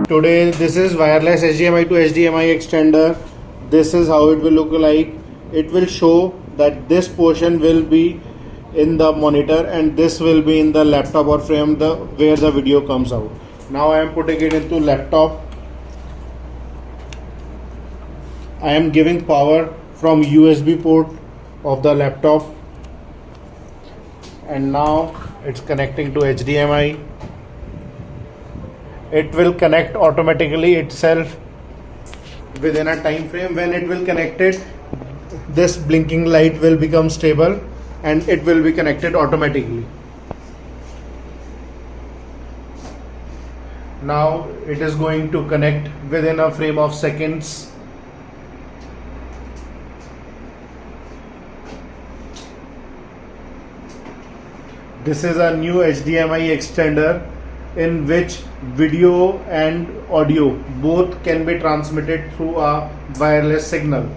Today this is wireless HDMI to HDMI extender. This is how it will look like. It will show that this portion will be in the monitor and this will be in the laptop or frame where the video comes out. Now I am putting it into laptop. I am giving power from USB port of the laptop and now it's connecting to HDMI. It will connect automatically itself within a time frame. When it will connect it, this blinking light will become stable and it will be connected automatically. Now it is going to connect within a frame of seconds. This is a new HDMI extender in which video and audio both can be transmitted through a wireless signal.